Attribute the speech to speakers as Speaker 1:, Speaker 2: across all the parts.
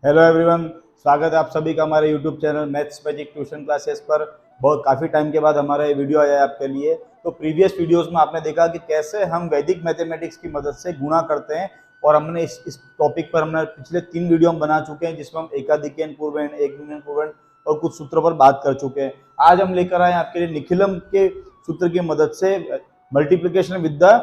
Speaker 1: Hello everyone, स्वागत है आप सभी का हमारे YouTube channel maths magic tuition classes पर। बहुत काफ़ी टाइम के बाद हमारा ये वीडियो आया है आपके लिए। तो प्रीवियस वीडियोस में आपने देखा कि कैसे हम वैदिक मैथमेटिक्स की मदद से गुणा करते हैं, और हमने इस टॉपिक पर हमने पिछले 3 वीडियो हम बना चुके हैं, जिसमें हम एकाधिकन पूर्वण, एक गुणन पूर्वण और कुछ सूत्रों पर बात कर चुके हैं। आज हम लेकर आए आपके लिए निखिलम के सूत्र की मदद से multiplication with the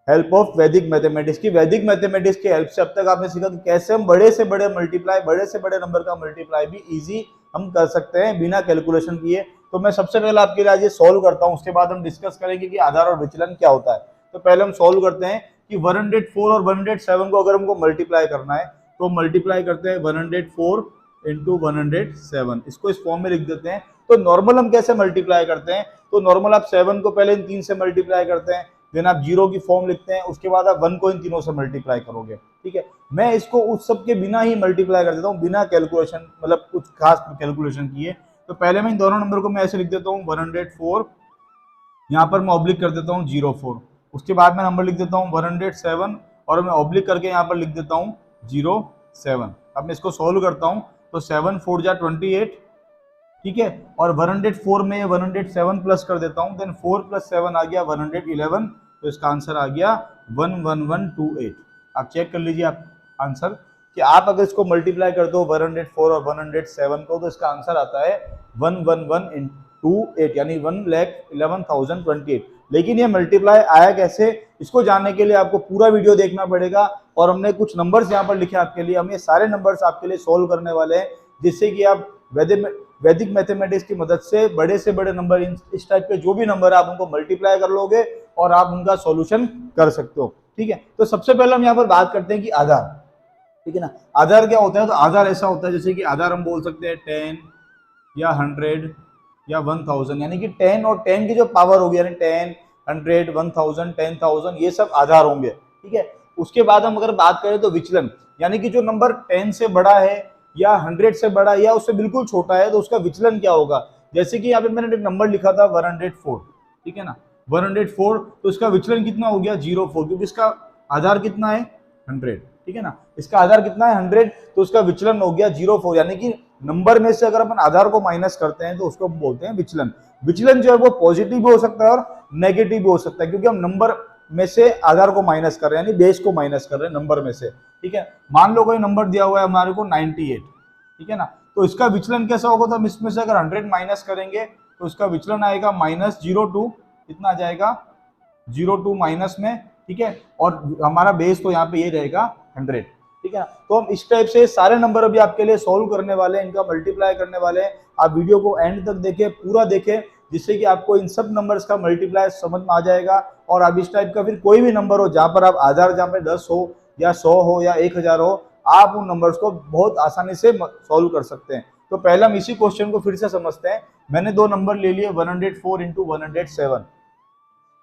Speaker 1: help of वैदिक मैथमेटिक्स की हेल्प से अब तक आपने सीखा कि कैसे हम बड़े से बड़े मल्टीप्लाई, बड़े से बड़े नंबर का मल्टीप्लाई भी इजी हम कर सकते हैं बिना कैलकुलेशन किए। तो मैं सबसे पहले आपके लिए आज ये सॉल्व करता हूं, उसके बाद हम डिस्कस करेंगे कि आधार और विचलन क्या होता है। तो पहले हम सॉल्व करते हैं कि 104 और 107 को अगर हमको मल्टीप्लाई करना है तो मल्टीप्लाई करते हैं 104 इंटू 107। इसको इस फॉर्म में लिख देते हैं। तो नॉर्मल हम कैसे मल्टीप्लाई करते हैं, तो नॉर्मल आप 7 को पहले इन 3 से मल्टीप्लाई करते हैं, देन आप 0 की फॉर्म लिखते हैं, उसके बाद आप 1 को इन तीनों से मल्टीप्लाई करोगे। ठीक है, मैं इसको उस सब के बिना ही मल्टीप्लाई कर देता हूँ, बिना कैलकुलेशन, मतलब कुछ खास कैलकुलेशन किए। तो पहले मैं इन दोनों नंबर को मैं ऐसे लिख देता हूँ 104, यहाँ पर मैं ऑब्लिक कर देता हूँ 04। उसके बाद मैं नंबर लिख देता हूँ 107 और मैं ऑब्लिक करके यहाँ पर लिख देता हूँ 07। अब मैं इसको सोल्व करता हूँ तो 7 4 जा 28, ठीक है, और 104 में 107 प्लस कर देता हूँ, देन 4 प्लस 7 आ गया 111। तो इसका आंसर आ गया 11128। आप चेक कर लीजिए आप आंसर कि आप अगर इसको मल्टीप्लाई कर दो 104 और 107 को, तो इसका आंसर आता है 11128, यानी 1,11,028। लेकिन ये मल्टीप्लाई आया कैसे, इसको जानने के लिए आपको पूरा वीडियो देखना पड़ेगा। और हमने कुछ नंबर्स यहाँ पर लिखे आपके लिए, हम ये सारे नंबर्स आपके लिए सोल्व करने वाले हैं, जिससे कि आप वैदिक मैथमेटिक्स की मदद से बड़े नंबर, इस टाइप के जो भी नंबर आप उनको मल्टीप्लाई कर लोगे और आप उनका सॉल्यूशन कर सकते हो। ठीक है, तो सबसे पहले हम यहाँ पर बात करते हैं कि आधार। ठीक है ना, आधार क्या होता है, तो आधार ऐसा होता है जैसे कि आधार हम बोल सकते हैं 10 या 100 या 1000, यानी कि 10 और 10 की जो पावर होगी, यानी 10, 100, 1000, 10,000, ये सब आधार होंगे। ठीक है, उसके बाद हम अगर बात करें तो विचलन, यानी कि जो नंबर 10 से बड़ा है या 100 से बड़ा या उससे बिल्कुल छोटा है, तो उसका विचलन क्या होगा। जैसे कि यहाँ पे मैंने एक नंबर लिखा था 104, ठीक है ना, 104, तो इसका विचलन कितना हो गया 04, क्योंकि इसका आधार कितना है 100। ठीक है ना, इसका आधार कितना है 100, तो उसका विचलन हो गया 04, यानी कि नंबर में से अगर अपन आधार को माइनस करते हैं तो उसको बोलते हैं विचलन। विचलन जो है वो पॉजिटिव भी हो सकता है और नेगेटिव भी हो सकता है, क्योंकि हम नंबर में से आधार को माइनस कर रहे हैं, यानी बेस को माइनस कर रहे हैं नंबर में से। ठीक है, मान लो कोई नंबर दिया हुआ है हमारे को 98, ठीक है ना, तो इसका विचलन कैसा होगा, तो हम इसमें से अगर 100 माइनस करेंगे तो इसका विचलन आएगा -02, इतना आ जाएगा 02 माइनस में। ठीक है, और हमारा बेस तो यहाँ पे ये रहेगा 100। ठीक है, तो हम इस टाइप से सारे नंबर अभी आपके लिए सॉल्व करने वाले हैं, इनका मल्टीप्लाई करने वाले हैं। आप वीडियो को एंड तक देखें, पूरा देखें, जिससे कि आपको इन सब नंबर्स का मल्टीप्लाई समझ में आ जाएगा। और आप इस टाइप का फिर कोई भी नंबर हो जहां पर आप आधार, जहां पे 10 हो या 100 हो या 1000 हो, आप उन नंबर्स को बहुत आसानी से सॉल्व कर सकते हैं। तो पहले हम इसी क्वेश्चन को फिर से समझते हैं। मैंने दो नंबर ले लिए 104 इंटू 107।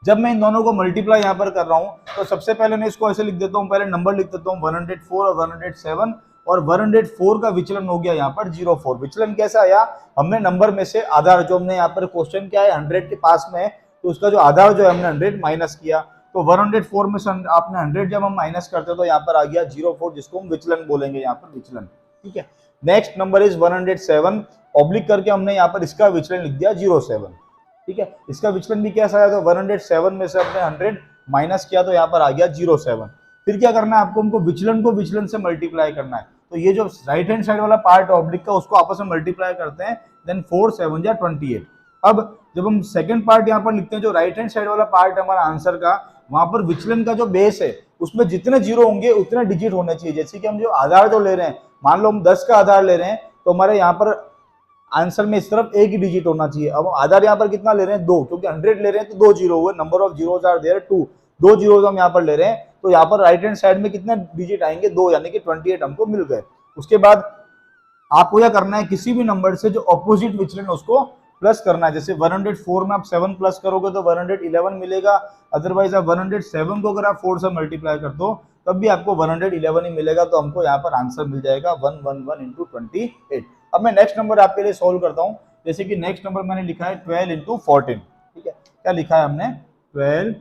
Speaker 1: जब मैं इन दोनों को मल्टीप्लाई यहाँ पर कर रहा हूँ तो सबसे पहले मैं इसको ऐसे लिख देता हूँ, पहले नंबर लिख देता हूँ 104 और 107, और 104 का विचलन हो गया यहाँ पर 04। विचलन कैसा आया, हमने नंबर में से आधार, जो हमने यहाँ पर क्वेश्चन क्या है 100 के पास में है, तो उसका जो आधार जो है हमने 100 माइनस किया, तो 104 में से आपने 100 जब हम माइनस करते तो यहाँ पर आ गया 04, जिसको हम विचलन बोलेंगे यहाँ पर, विचलन। ठीक है, नेक्स्ट नंबर इज 107, ऑब्लिक करके हमने यहाँ पर इसका विचलन लिख दिया 07। ठीक है, इसका विचलन भी कैसा आया, तो 107 में से अपने 100 माइनस किया तो यहाँ पर आ गया 07। फिर क्या करना है आपको, उनको विचलन को विचलन से मल्टीप्लाई करना है। तो ये जो राइट हैंड साइड वाला पार्ट ऑब्लिक का, उसको आपस में मल्टीप्लाई करते हैं, देन 4 7 जा 28। अब जब हम सेकंड पार्ट यहाँ पर लिखते हैं, जो राइट हैंड साइड वाला पार्ट है हमारा आंसर का, वहां पर विचलन का जो बेस है उसमें जितने जीरो होंगे उतने डिजिट होने चाहिए। जैसे कि हम जो आधार जो ले रहे हैं, मान लो हम 10 का आधार ले रहे हैं, तो हमारे यहाँ पर आंसर में इस तरफ एक ही डिजिट होना चाहिए। अब आधार यहाँ पर कितना ले रहे हैं 2, क्योंकि 100 ले रहे हैं तो 2 जीरो हुए, number of zeros are there 2, 2 zeros हम यहाँ पर ले रहे हैं, तो यहाँ पर राइट हैंड साइड में कितने डिजिट आएंगे 2, यानी कि 28 हमको मिल गए। उसके बाद आपको क्या करना है, किसी भी नंबर से जो ऑपोजिट विचलन है उसको प्लस करना है। जैसे 104 में आप 7 प्लस करोगे तो 111 मिलेगा, अदरवाइज आप 107 को अगर आप 4 से मल्टीप्लाई कर दो तब भी आपको 111 ही मिलेगा। तो हमको यहाँ पर आंसर मिल जाएगा 111 इंटू 28। अब मैं नेक्स्ट नंबर आपके लिए सोल्व करता हूँ। जैसे कि नेक्स्ट नंबर मैंने लिखा है 12 इंटू 14। ठीक है, क्या लिखा है हमने, 12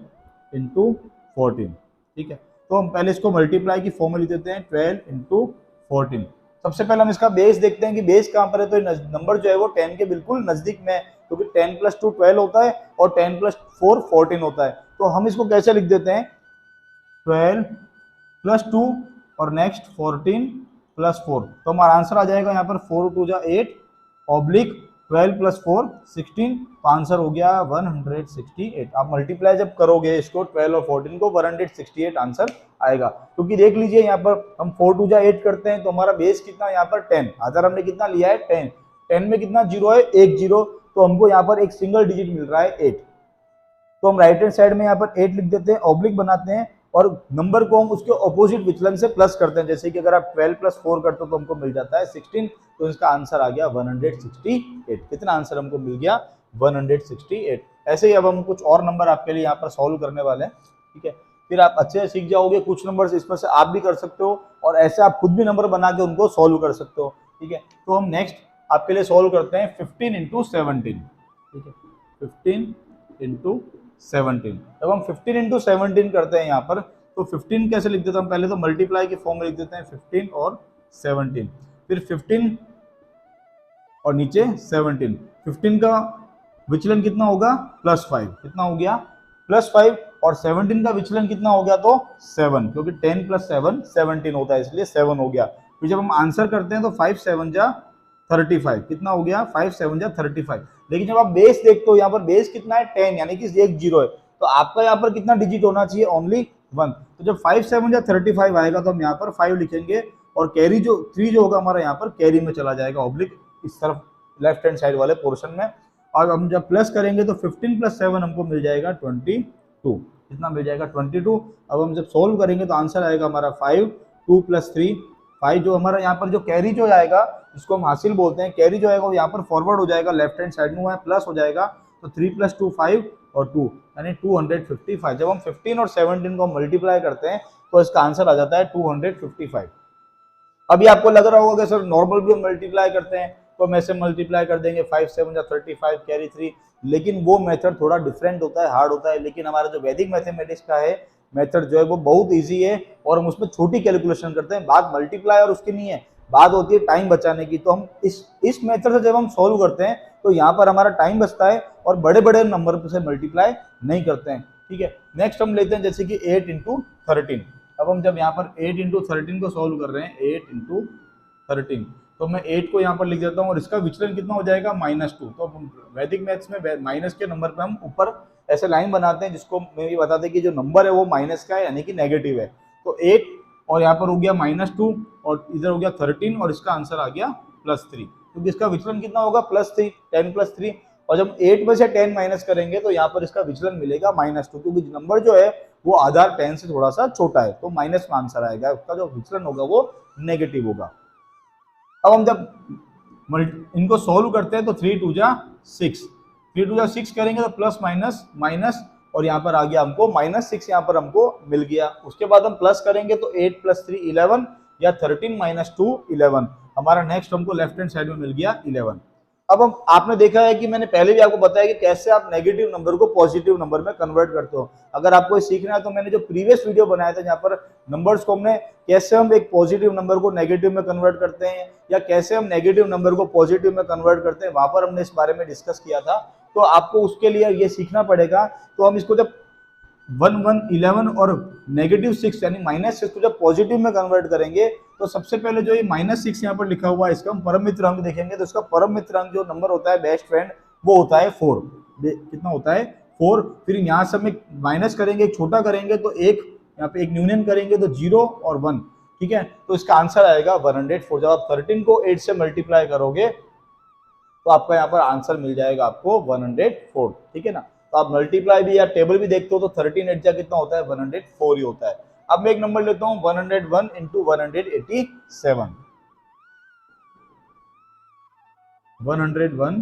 Speaker 1: इंटू 14। ठीक है, तो हम पहले इसको मल्टीप्लाई की फॉर्म में लिख देते हैं 12 इंटू 14। सबसे पहले हम इसका बेस देखते हैं कि बेस कहाँ पर है। तो नंबर जो है वो 10 के बिल्कुल नजदीक में है, क्योंकि 10 + 2 12 होता है और 10 + 4 14 होता है। तो हम इसको कैसे लिख देते हैं, 12 + 2 और नेक्स्ट 14 + 4। तो हमारा आंसर आ जाएगा यहाँ पर 4 × 2 = 8 ऑब्लिक 12 + 4 16। तो आंसर हो गया 168। आप मल्टीप्लाई जब करोगे इसको 12 और 14 को 168 आंसर आएगा। क्योंकि देख लीजिए यहाँ पर हम 4 × 2 = 8 करते हैं तो हमारा बेस कितना यहाँ पर 10, आधार हमने कितना लिया है 10, 10 में कितना जीरो है, एक जीरो, तो हमको यहाँ पर एक सिंगल डिजिट मिल रहा है 8। तो हम राइट हैंड साइड में यहाँ पर 8 लिख देते हैं, ऑब्लिक बनाते हैं और नंबर को हम उसके ऑपोजिट विचलन से प्लस करते हैं। जैसे कि अगर आप 12 + 4 करते हो तो हमको मिल जाता है 16। तो इसका आंसर आ गया 168। कितना आंसर हमको मिल गया, 168। ऐसे ही अब हम कुछ और नंबर आपके लिए यहाँ पर सॉल्व करने वाले हैं, ठीक है। फिर आप अच्छे से सीख जाओगे, कुछ नंबर इसमें से आप भी कर सकते हो और ऐसे आप खुद भी नंबर बना के उनको सॉल्व कर सकते हो, ठीक है। तो हम नेक्स्ट आपके लिए सॉल्व करते हैं 15 × 17, ठीक है। 15 × 17। जब हम 15 × 17 करते हैं यहाँ पर, तो 15 कैसे लिख देते हैं हम, पहले तो मल्टीप्लाई के फॉर्म में लिख देते हैं 15 और 17, फिर 15 और नीचे 17। 15 का विचलन कितना होगा, +5, कितना हो गया +5, और 17 का विचलन कितना हो गया, तो 7, क्योंकि 10 + 7 17 होता है, इसलिए 7 हो गया। फिर जब हम आंसर करते हैं तो 5 × 7 = 35, कितना हो गया, 5 × 7 = 35। लेकिन जब आप बेस देखते हो यहाँ पर बेस कितना है 10, यानी कि एक जीरो है, तो आपका यहाँ पर कितना डिजिट होना चाहिए, ओनली 1। तो जब 5 × 7 = 35 आएगा तो हम यहाँ पर 5 लिखेंगे और कैरी जो 3 जो होगा हमारा यहाँ पर कैरी में चला जाएगा, ऑब्लिक इस तरफ लेफ्ट हैंड साइड वाले पोर्शन में। और हम जब प्लस करेंगे तो 15 + 7 हमको मिल जाएगा 22, कितना मिल जाएगा 22। अब हम जब सोल्व करेंगे तो आंसर आएगा हमारा 5, 2 + 3 5। जो हमारा यहाँ पर जो कैरी जो आएगा जिसको हम हासिल बोलते हैं, कैरी जो आएगा वो यहाँ पर फॉरवर्ड हो जाएगा, लेफ्ट हैंड साइड में वहाँ प्लस हो जाएगा, तो 3 + 2 5 और 2 यानी 255। जब हम 15 और 17 को मल्टीप्लाई करते हैं तो इसका आंसर आ जाता है 255। अभी आपको लग रहा होगा कि सर नॉर्मल भी हम मल्टीप्लाई करते हैं तो हम ऐसे मल्टीप्लाई कर देंगे 5 × 7 = 35 कैरी 3, लेकिन वो मेथड थोड़ा डिफरेंट होता है, हार्ड होता है। लेकिन हमारा जो वैदिक मैथमेटिक्स का है मेथड जो है वो बहुत इजी है और हम उसमें छोटी कैलकुलेशन करते हैं। बात मल्टीप्लाई और उसकी नहीं है, बात होती है टाइम बचाने की। तो हम इस मेथड से जब हम सॉल्व करते हैं तो यहाँ पर हमारा टाइम बचता है और बड़े बड़े नंबर से मल्टीप्लाई नहीं करते हैं, ठीक है। नेक्स्ट हम लेते हैं जैसे कि 8 × 13। अब हम जब यहाँ पर 8 × 13 को सॉल्व कर रहे हैं, 8 × 13, तो मैं 8 को यहाँ पर लिख देता हूँ और इसका विचलन कितना हो जाएगा, -2। तो वैदिक मैथ्स में माइनस के नंबर पे हम ऊपर ऐसे लाइन बनाते हैं जिसको मैं ये बताते हैं कि जो नंबर है वो माइनस का है, यानी कि नेगेटिव है। तो 8 और यहाँ पर हो गया -2 और इधर हो गया 13 और इसका आंसर आ गया +3, क्योंकि इसका विचलन कितना होगा, +3, 10 + 3। और जब 8 में से 10 माइनस करेंगे तो यहाँ पर इसका विचलन मिलेगा -2, क्योंकि नंबर जो है वो आधार 10 से थोड़ा सा छोटा है, तो माइनस में आंसर आएगा, उसका जो विचलन होगा वो नेगेटिव होगा। अब हम जब इनको सॉल्व करते हैं तो 3 × 2 = 6, 3 × 2 = 6 करेंगे तो प्लस माइनस माइनस और यहाँ पर आ गया हमको -6, यहाँ पर हमको मिल गया। उसके बाद हम प्लस करेंगे तो 8 + 3 11 या 13 - 2 11। हमारा नेक्स्ट हमको लेफ्ट हैंड साइड में मिल गया 11। अब हम आपने देखा है कि मैंने पहले भी आपको बताया कि कैसे आप नेगेटिव नंबर को पॉजिटिव नंबर में कन्वर्ट करते हो। अगर आपको ये सीखना है तो मैंने जो प्रीवियस वीडियो बनाया था जहाँ पर नंबर्स को हमने कैसे हम एक पॉजिटिव नंबर को नेगेटिव में कन्वर्ट करते हैं या कैसे हम नेगेटिव नंबर को पॉजिटिव में कन्वर्ट करते हैं, वहां पर हमने इस बारे में डिस्कस किया था। तो आपको उसके लिए ये सीखना पड़ेगा। तो हम इसको जब 1 1 11 और -6 यानी -6 को जब पॉजिटिव में कन्वर्ट करेंगे तो सबसे पहले जो ये -6 यहाँ पर लिखा हुआ है इसका हम परम मित्र अंक देखेंगे। तो इसका परम मित्र अंक जो नंबर होता है बेस्ट फ्रेंड वो होता है 4। कितना होता है 4। फिर यहाँ से हम माइनस करेंगे, एक छोटा करेंगे तो एक, यहाँ पे एक न्यूनन करेंगे तो 0 और 1, ठीक है। तो इसका आंसर आएगा 104। जब आप 13 को 8 से मल्टीप्लाई करोगे तो आपका यहाँ पर आंसर मिल जाएगा आपको 104, ठीक है ना। तो आप मल्टीप्लाई भी या टेबल भी देखते हो तो 13 8 जा कितना होता है 104 ही होता है। अब मैं एक नंबर लेता हूं 101 × 187, 101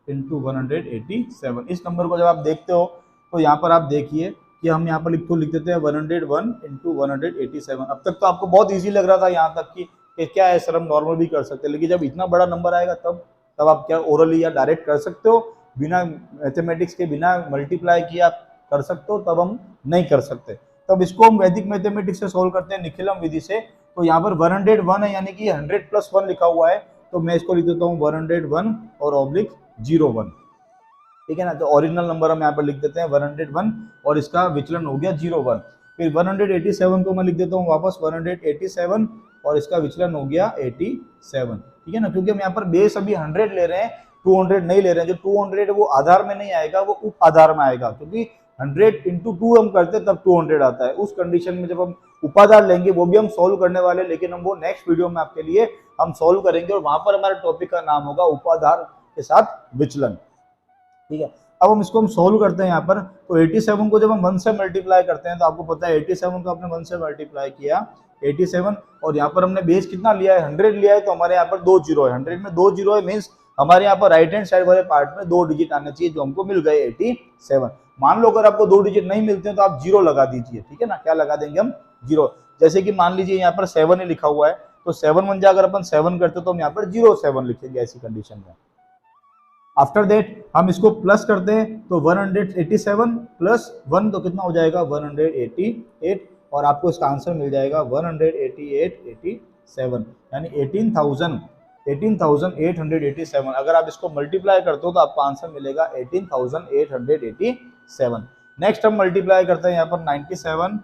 Speaker 1: × 187। इस नंबर को जब आप देखते हो तो यहाँ पर आप देखिए कि हम यहाँ पर लिख देते हैं 101 × 187। अब तक तो आपको बहुत इजी लग रहा था यहाँ तक कि क्या है सर हम नॉर्मल भी कर सकते हैं, लेकिन जब इतना बड़ा नंबर आएगा तब आप क्या ओरली या डायरेक्ट कर सकते हो, बिना मैथमेटिक्स के बिना मल्टीप्लाई किए आप कर सकते हो, तब हम नहीं कर सकते। तब इसको हम वैदिक मैथमेटिक्स से सोल्व करते हैं निखिलम विधि से। तो यहाँ पर 101 है, यानी कि 100 + 1 लिखा हुआ है, तो मैं इसको लिख देता हूँ 101 और ऑब्लिक 01, ठीक है ना। तो ओरिजिनल नंबर हम यहाँ पर लिख देते हैं 101 और इसका विचलन हो गया 01। फिर 187 को मैं लिख देता हूँ वापस 187 और इसका विचलन हो गया 87, ठीक है ना। क्योंकि हम यहाँ पर बेस अभी 100 ले रहे हैं, 200 नहीं ले रहे हैं। जो 200 है वो आधार में नहीं आएगा, वो उप आधार में आएगा, क्योंकि 100 × 2 हम करते हैं तब 200 आता है। उस कंडीशन में जब हम उपाधार लेंगे वो भी हम सोल्व करने वाले, लेकिन हम वो नेक्स्ट वीडियो में आपके लिए हम सोल्व करेंगे और वहां पर हमारे टॉपिक का नाम होगा उपाधार के साथ विचलन, ठीक है। अब हम इसको सोल्व करते हैं यहाँ पर। तो 87 को जब हम 1 से मल्टीप्लाई करते हैं तो आपको पता है 87 को आपने 1 से मल्टीप्लाई किया 87, और यहाँ पर हमने बेस कितना लिया है 100 लिया है, तो हमारे यहाँ पर 2 जीरो है, 100 में 2 जीरो है, मीन्स हमारे यहाँ पर राइट हैंड साइड वाले पार्ट में 2 डिजिट आने चाहिए, जो हमको मिल गए 87। मान लो अगर आपको 2 डिजिट नहीं मिलते हैं तो आप 0 लगा दीजिए, ठीक है ना। क्या लगा देंगे हम 0, जैसे कि मान लीजिए यहाँ पर 7 ही लिखा हुआ है, तो 7 1 अगर अपन 7 करते तो हम यहाँ पर 07 लिखेंगे ऐसी कंडीशन में। आफ्टर दैट हम इसको प्लस करते हैं, तो 187 + 1 तो कितना हो जाएगा 188, और आपको इसका आंसर मिल जाएगा 18887, यानी 18,887। अगर आप इसको मल्टीप्लाई करते हो तो आपको आंसर मिलेगा 18,887। नेक्स्ट हम मल्टीप्लाई करते हैं यहाँ पर 97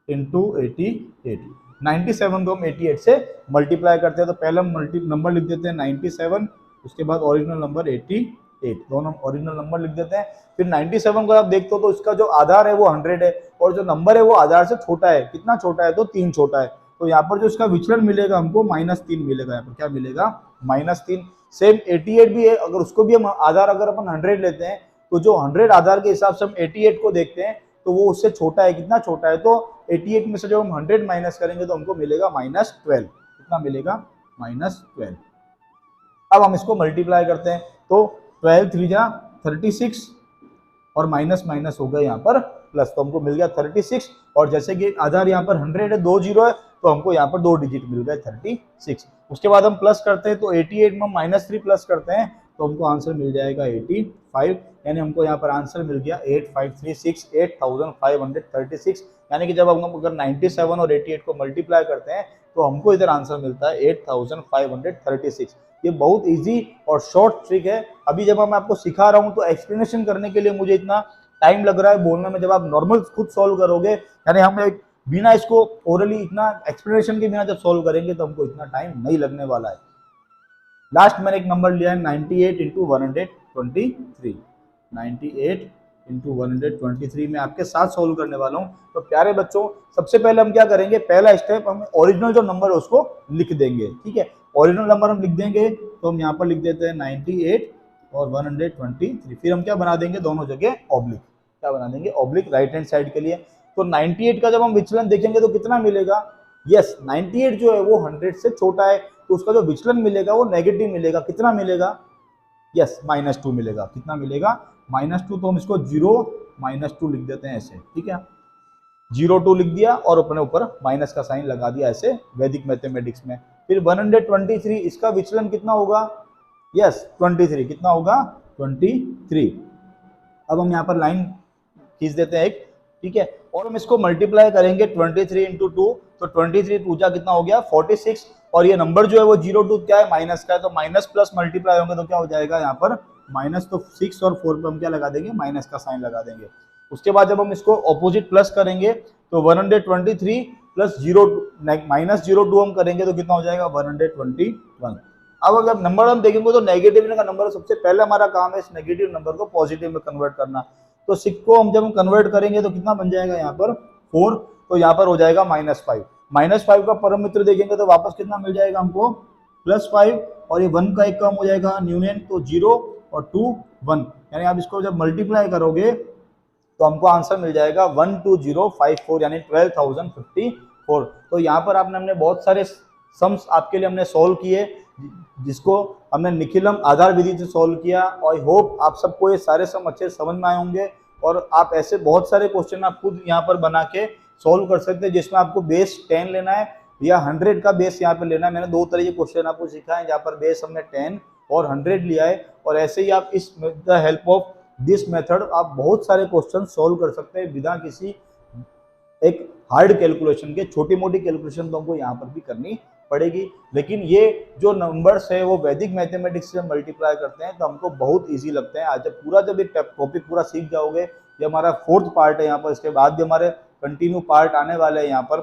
Speaker 1: × 88, 97 को हम 88 से मल्टीप्लाई करते हैं, तो पहले हम नंबर लिख देते हैं 97, उसके बाद ओरिजिनल नंबर 88, दोनों ओरिजिनल नंबर लिख देते हैं। फिर 97 को आप देखते हो तो इसका जो आधार है वो 100 है, और जो नंबर है वो आधार से छोटा है, कितना छोटा है तो 3 छोटा है, तो यहाँ पर जो इसका विचलन मिलेगा हमको -3 मिलेगा। यहाँ पर क्या मिलेगा -3। सेम 88 भी है, अगर उसको भी हम आधार अगर अपन 100 लेते हैं तो जो 100 आधार के हिसाब से हम 88 को देखते हैं तो वो उससे छोटा है, कितना छोटा है तो 88 में से जब हम 100 माइनस करेंगे तो हमको मिलेगा -12, कितना मिलेगा -12। अब हम इसको मल्टीप्लाई करते हैं, तो 12 3 जा 36 और माइनस माइनस हो गया यहाँ पर प्लस, तो हमको मिल गया 36, और जैसे कि आधार यहाँ पर 100 है, 2 जीरो है, तो हमको यहाँ पर 2 डिजिट मिल गए 36। उसके बाद हम प्लस करते हैं, तो 88 में -3 प्लस करते हैं तो हमको आंसर मिल जाएगा 85, यानी हमको यहाँ पर आंसर मिल गया 8536, 8536, यानी कि जब हम अगर 97 और 88 को मल्टीप्लाई करते हैं तो हमको इधर आंसर मिलता है 8536। ये बहुत इजी और शॉर्ट ट्रिक है। अभी जब मैं आपको सिखा रहा हूँ तो एक्सप्लेनेशन करने के लिए मुझे इतना टाइम लग रहा है बोलने में, जब आप नॉर्मल खुद सॉल्व करोगे, यानी हम बिना इसको ओरली इतना एक्सप्लेनेशन के बिना जब सॉल्व करेंगे तो हमको इतना टाइम नहीं लगने वाला है। लास्ट मैंने एक नंबर लिया है 98 × 123, 98 × 123 में आपके साथ सॉल्व करने वाला हूँ। तो प्यारे बच्चों, सबसे पहले हम क्या करेंगे, पहला स्टेप हम ओरिजिनल जो नंबर है उसको लिख देंगे, ठीक है। ओरिजिनल नंबर हम लिख देंगे, तो हम यहाँ पर लिख देते हैं 98 और 123, फिर हम क्या बना देंगे दोनों जगह ऑब्लिक, क्या बना देंगे ऑब्लिक राइट हैंड साइड के लिए। तो 98 का जब हम विचलन देखेंगे तो कितना मिलेगा, यस 98 जो है वो 100 से छोटा है, तो उसका जो विचलन मिलेगा वो नेगेटिव मिलेगा, कितना मिलेगा, यस -2 मिलेगा, कितना मिलेगा -2। तो हम इसको 0 -2 लिख देते हैं ऐसे, ठीक है, 02 लिख दिया और अपने ऊपर माइनस का साइन लगा दिया ऐसे वैदिक मैथमेटिक्स में। फिर 123, इसका विचलन कितना होगा, यस 23, कितना होगा 23। अब हम यहाँ पर लाइन खींच देते हैं एक, ठीक है, और हम इसको मल्टीप्लाई करेंगे 23 × 2, तो 23 2 कितना हो गया 46, और ये नंबर जो है वो 02 क्या है माइनस का है, तो माइनस प्लस मल्टीप्लाई होंगे तो क्या हो जाएगा यहाँ पर माइनस, तो 6 और 4 पे हम क्या लगा देंगे माइनस का साइन लगा देंगे। उसके बाद जब हम इसको ऑपोजिट प्लस करेंगे तो 123 प्लस -02 हम करेंगे तो कितना हो जाएगा 121। अब अगर नंबर हम देखेंगे तो नेगेटिव का नंबर सबसे पहले हमारा काम है इस नेगेटिव नंबर को पॉजिटिव में कन्वर्ट करना। तो 6 को हम जब कन्वर्ट करेंगे तो कितना बन जाएगा यहाँ पर 4, तो यहाँ पर हो जाएगा -5। -5 का परम मित्र देखेंगे तो वापस कितना मिल जाएगा हमको +5, और ये 1 का एक कम हो जाएगा न्यूनन, तो 0 और 2 1, यानी आप इसको जब मल्टीप्लाई करोगे तो हमको आंसर मिल जाएगा 12054, यानी 12,054। तो यहाँ पर हमने बहुत सारे सम्स आपके लिए हमने सॉल्व किए, जिसको हमने निखिलम आधार विधि से सॉल्व किया। आई होप आप सबको ये सारे सम अच्छे समझ में आए होंगे, और आप ऐसे बहुत सारे क्वेश्चन आप खुद यहाँ पर बना के सॉल्व कर सकते हैं, जिसमें आपको बेस 10 लेना है या 100 का बेस यहाँ पर लेना है। मैंने 2 तरह के क्वेश्चन आपको सिखाए जहाँ पर बेस हमने 10 और 100 लिया है, और ऐसे ही आप इस the help of this method आप बहुत सारे क्वेश्चन सॉल्व कर सकते हैं बिना किसी एक हार्ड कैलकुलेशन के, छोटी मोटी कैलकुलेशन तो हमको यहाँ पर भी करनी पड़ेगी, लेकिन ये जो नंबर्स है वो वैदिक मैथमेटिक्स से मल्टीप्लाई करते हैं तो हमको बहुत इजी लगते हैं। आज जब एक टॉपिक पूरा सीख जाओगे, ये हमारा 4th पार्ट है यहाँ पर, इसके बाद भी हमारे कंटिन्यू पार्ट आने वाले हैं यहाँ पर,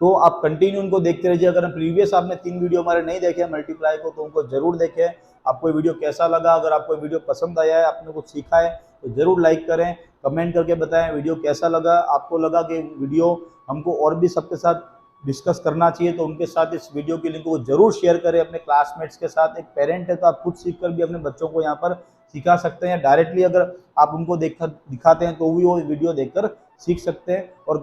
Speaker 1: तो आप कंटिन्यू उनको देखते रहिए। अगर प्रीवियस आपने 3 वीडियो हमारे नहीं देखे मल्टीप्लाई को, तो उनको जरूर देखें। आपको वीडियो कैसा लगा, अगर आपको वीडियो पसंद आया है, आपने कुछ सीखा है, तो जरूर लाइक करें, कमेंट करके बताएं वीडियो कैसा लगा। आपको लगा कि वीडियो हमको और भी सबके साथ डिस्कस करना चाहिए, तो उनके साथ इस वीडियो की लिंक को जरूर शेयर करें अपने क्लासमेट्स के साथ। एक पेरेंट है तो आप खुद सीख कर भी अपने बच्चों को यहाँ पर सिखा सकते हैं। डायरेक्टली अगर आप उनको दिखाते हैं तो भी वो वीडियो देखकर सीख सकते हैं। और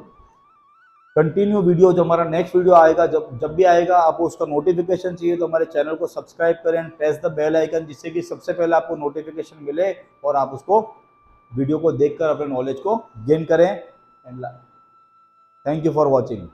Speaker 1: कंटिन्यू वीडियो जो हमारा नेक्स्ट वीडियो आएगा, जब भी आएगा, आपको उसका नोटिफिकेशन चाहिए तो हमारे चैनल को सब्सक्राइब करें and press the bell icon, जिससे कि सबसे पहले आपको नोटिफिकेशन मिले और आप उसको वीडियो को देखकर अपने नॉलेज को गेन करें। And thank you for watching.